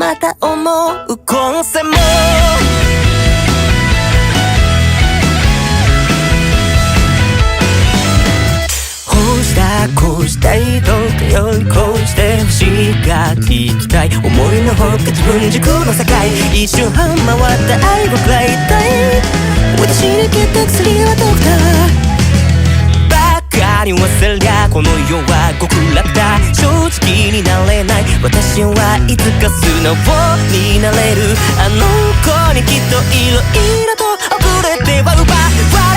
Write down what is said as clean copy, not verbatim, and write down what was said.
また思う今世もこうしたいどうかよりこうして欲しがっていきたい思いのほか自分軸の世界一瞬半回った愛を食らいたい私に決った薬はドクターバカに忘れりゃこの世は極楽だ正直になれない私はいつか素直になれるあの子にきっといろいろと遅れては奪われ